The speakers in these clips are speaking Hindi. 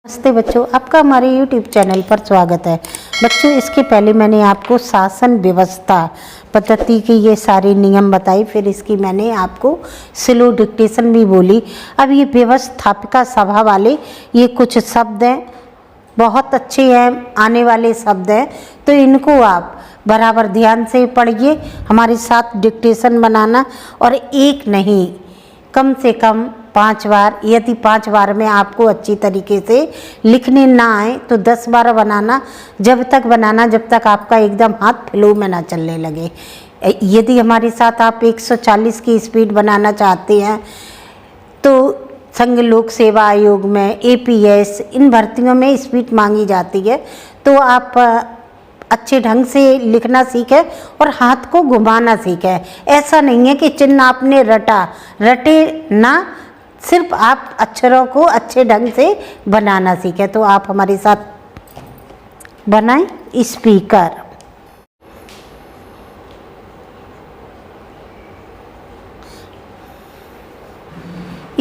नमस्ते बच्चों, आपका हमारे YouTube चैनल पर स्वागत है। बच्चों, इसके पहले मैंने आपको शासन व्यवस्था पद्धति के ये सारे नियम बताए, फिर इसकी मैंने आपको स्लो डिक्टेशन भी बोली। अब ये व्यवस्थापिका सभा वाले ये कुछ शब्द हैं, बहुत अच्छे हैं, आने वाले शब्द हैं, तो इनको आप बराबर ध्यान से पढ़िए, हमारे साथ डिक्टेशन बनाना। और एक नहीं, कम से कम 5 बार, यदि 5 बार में आपको अच्छी तरीके से लिखने ना आए तो 10 बार बनाना। जब तक बनाना जब तक आपका एकदम हाथ फ्लो में ना चलने लगे। यदि हमारे साथ आप 140 की स्पीड बनाना चाहते हैं तो संघ लोक सेवा आयोग में, APS, इन भर्तियों में स्पीड मांगी जाती है, तो आप अच्छे ढंग से लिखना सीखें और हाथ को घुमाना सीखें। ऐसा नहीं है कि चिन्ह आपने रटे ना, सिर्फ आप अक्षरों को अच्छे ढंग से बनाना सीखें। तो आप हमारे साथ बनाएं स्पीकर,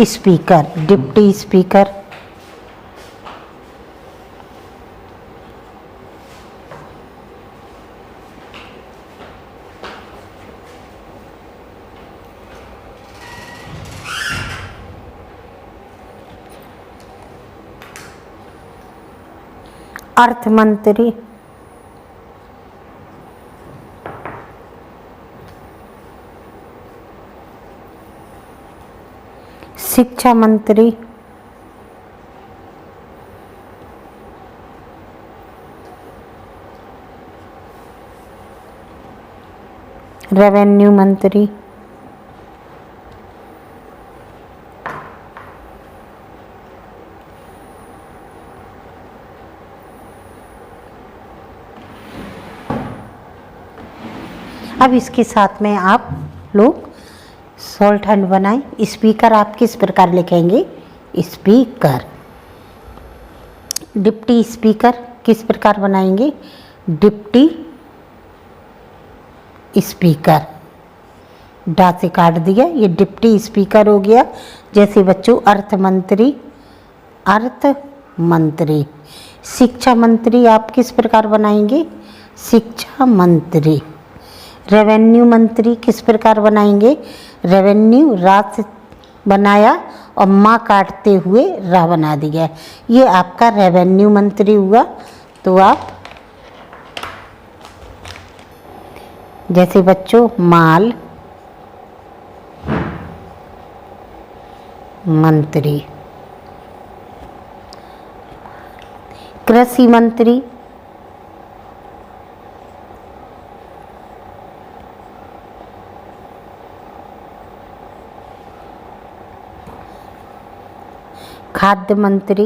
स्पीकर, डिप्टी स्पीकर, अर्थ मंत्री, शिक्षा मंत्री, रेवेन्यू मंत्री, अब इसके साथ में आप लोग शॉर्ट हैंड बनाएं। स्पीकर आप किस प्रकार लिखेंगे? स्पीकर। डिप्टी स्पीकर किस प्रकार बनाएंगे? Deputy speaker. डा से काट दिया, ये डिप्टी स्पीकर हो गया। जैसे बच्चों अर्थ मंत्री, अर्थ मंत्री। शिक्षा मंत्री आप किस प्रकार बनाएंगे? शिक्षा मंत्री। रेवेन्यू मंत्री किस प्रकार बनाएंगे? रेवेन्यू, रा से बनाया और माँ काटते हुए रा बना दिया, ये आपका रेवेन्यू मंत्री हुआ। तो आप जैसे बच्चों माल मंत्री। कृषि मंत्री, खाद्य मंत्री,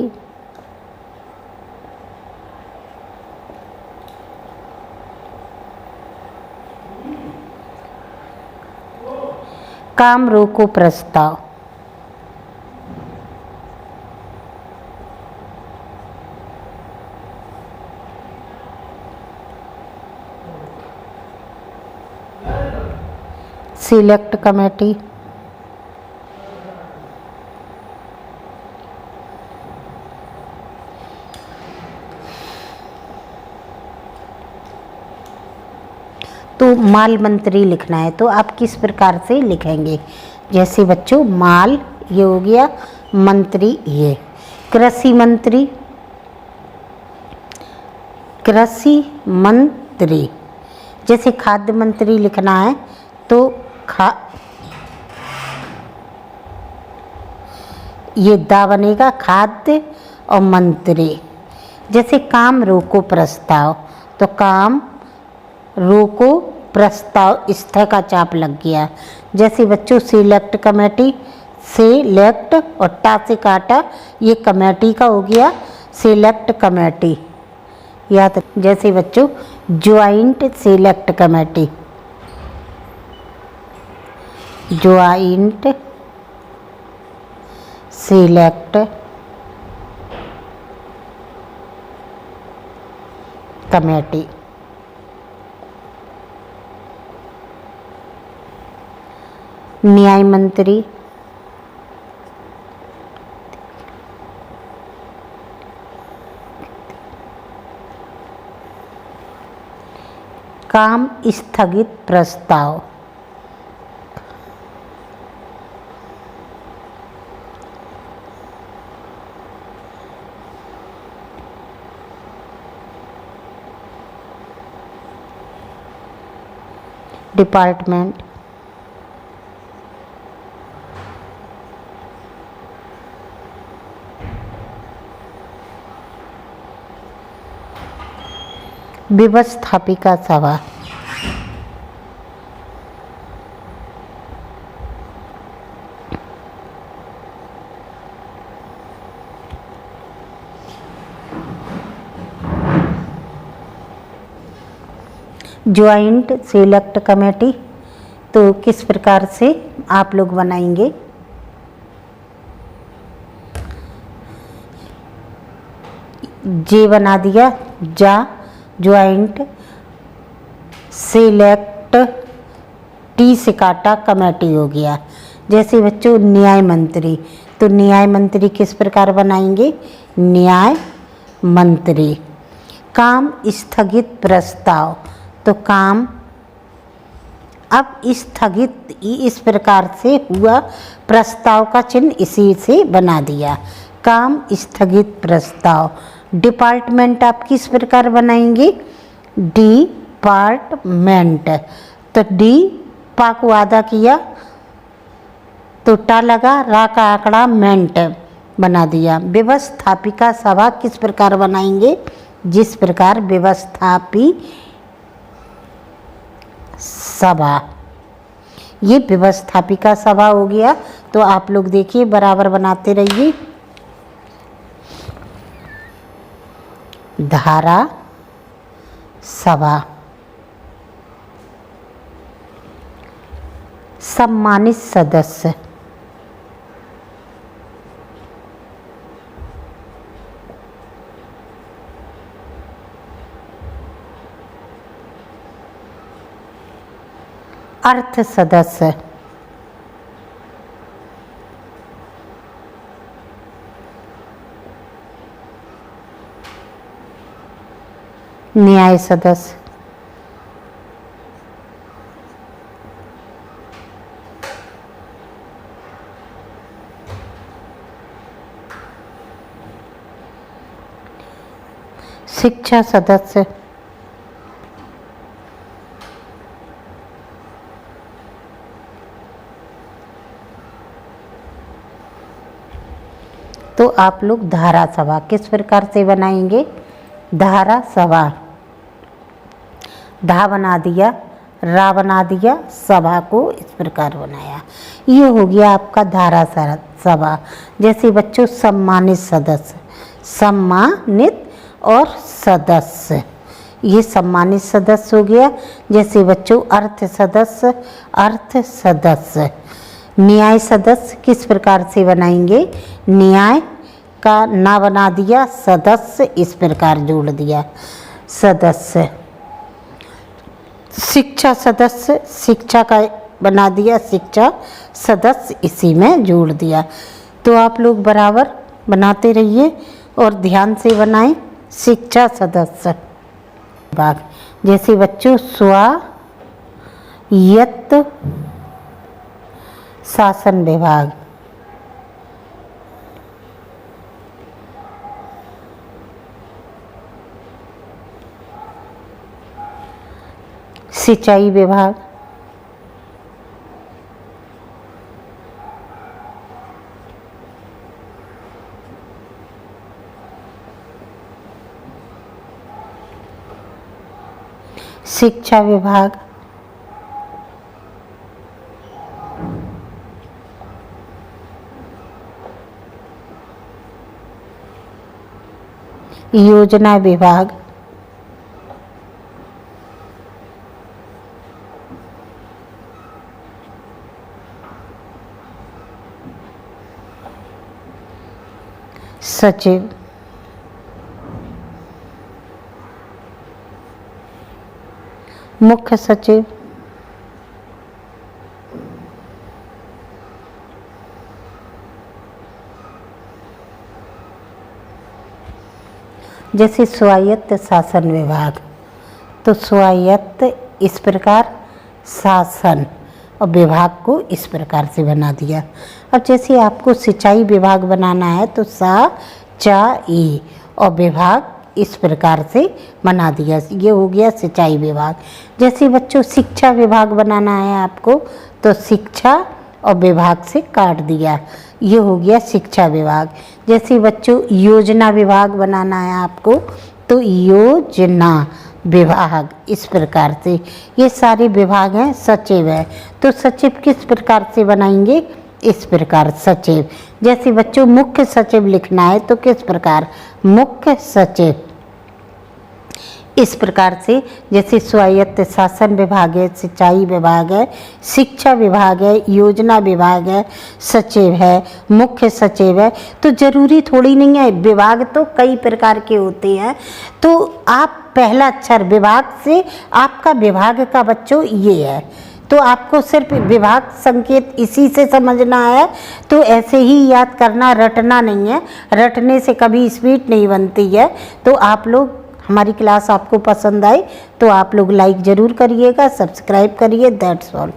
काम रोको प्रस्ताव, सिलेक्ट कमेटी, तो माल मंत्री लिखना है तो आप किस प्रकार से लिखेंगे? जैसे बच्चों माल ये हो गया, मंत्री ये। कृषि मंत्री, कृषि मंत्री। जैसे खाद्य मंत्री लिखना है तो ये दा बनेगा, खाद्य और मंत्री। जैसे काम रोको प्रस्ताव, तो काम रोको प्रस्ताव, स्थ का चाप लग गया। जैसे बच्चों सिलेक्ट कमेटी, सिलेक्ट और टा से काटा, ये कमेटी का हो गया, सिलेक्ट कमेटी। या तो जैसे बच्चों joint select committee, joint select committee. न्याय मंत्री, काम स्थगित प्रस्ताव। डिपार्टमेंट, व्यवस्थापिका सभा, ज्वाइंट सिलेक्ट कमेटी। तो किस प्रकार से आप लोग बनाएंगे? जे बना दिया, जा ज्वाइंट सिलेक्ट, टी से काटा कमेटी हो गया। जैसे बच्चों न्याय मंत्री, तो न्याय मंत्री किस प्रकार बनाएंगे? न्याय मंत्री। काम स्थगित प्रस्ताव, तो काम अब स्थगित इस प्रकार से हुआ, प्रस्ताव का चिन्ह इसी से बना दिया। काम स्थगित प्रस्ताव। डिपार्टमेंट आप किस प्रकार बनाएंगे? डिपार्टमेंट, तो डी पा को आधा किया तो टा लगा, रा का आंकड़ा मेंट बना दिया। व्यवस्थापिका सभा किस प्रकार बनाएंगे? जिस प्रकार व्यवस्थापी सभा, ये व्यवस्थापिका सभा हो गया। तो आप लोग देखिए बराबर बनाते रहिए। धारा सभा, सम्मानित सदस्य, अर्थ सदस्य, न्याय सदस्य, शिक्षा सदस्य, तो आप लोग धारा सभा किस प्रकार से बनाएंगे? धारा सभा, धा बना दिया, रा बना दिया, सभा को इस प्रकार बनाया। ये हो गया आपका धारा सभा। जैसे बच्चों सम्मानित सदस्य, सम्मानित और सदस्य, ये सम्मानित सदस्य हो गया। जैसे बच्चों अर्थ सदस्य, अर्थ सदस्य। न्याय सदस्य किस प्रकार से बनाएंगे? न्याय का ना बना दिया, सदस्य इस प्रकार जोड़ दिया, सदस्य। शिक्षा सदस्य, शिक्षा का बना दिया, शिक्षा सदस्य इसी में जोड़ दिया। तो आप लोग बराबर बनाते रहिए और ध्यान से बनाएं। शिक्षा सदस्य विभाग, जैसे बच्चों स्वायत्त शासन विभाग, सिंचाई विभाग, शिक्षा विभाग, योजना विभाग, सचिव, मुख्य सचिव, जैसे स्वायत्त शासन विभाग, तो स्वायत्त इस प्रकार, शासन और विभाग को इस प्रकार से बना दिया। अब जैसे आपको सिंचाई विभाग बनाना है तो सा चा ई और विभाग इस प्रकार से बना दिया, ये हो गया सिंचाई विभाग। जैसे बच्चों शिक्षा विभाग बनाना है आपको तो शिक्षा और विभाग से काट दिया, ये हो गया शिक्षा विभाग। जैसे बच्चों योजना विभाग बनाना है आपको तो योजना विभाग इस प्रकार से, ये सारे विभाग हैं। सचिव है तो सचिव किस प्रकार से बनाएंगे, इस प्रकार सचिव। जैसे बच्चों मुख्य सचिव लिखना है तो किस प्रकार, मुख्य सचिव इस प्रकार से। जैसे स्वायत्त शासन विभाग है, सिंचाई विभाग है, शिक्षा विभाग है, योजना विभाग है, सचिव है, मुख्य सचिव है। तो जरूरी थोड़ी नहीं है, विभाग तो कई प्रकार के होते हैं। तो आप पहला अक्षर विभाग से आपका विभाग का बच्चों ये है, तो आपको सिर्फ विभाग संकेत इसी से समझना है। तो ऐसे ही याद करना, रटना नहीं है, रटने से कभी स्पीड नहीं बनती है। तो आप लोग, हमारी क्लास आपको पसंद आई तो आप लोग लाइक ज़रूर करिएगा, सब्सक्राइब करिए। That's all.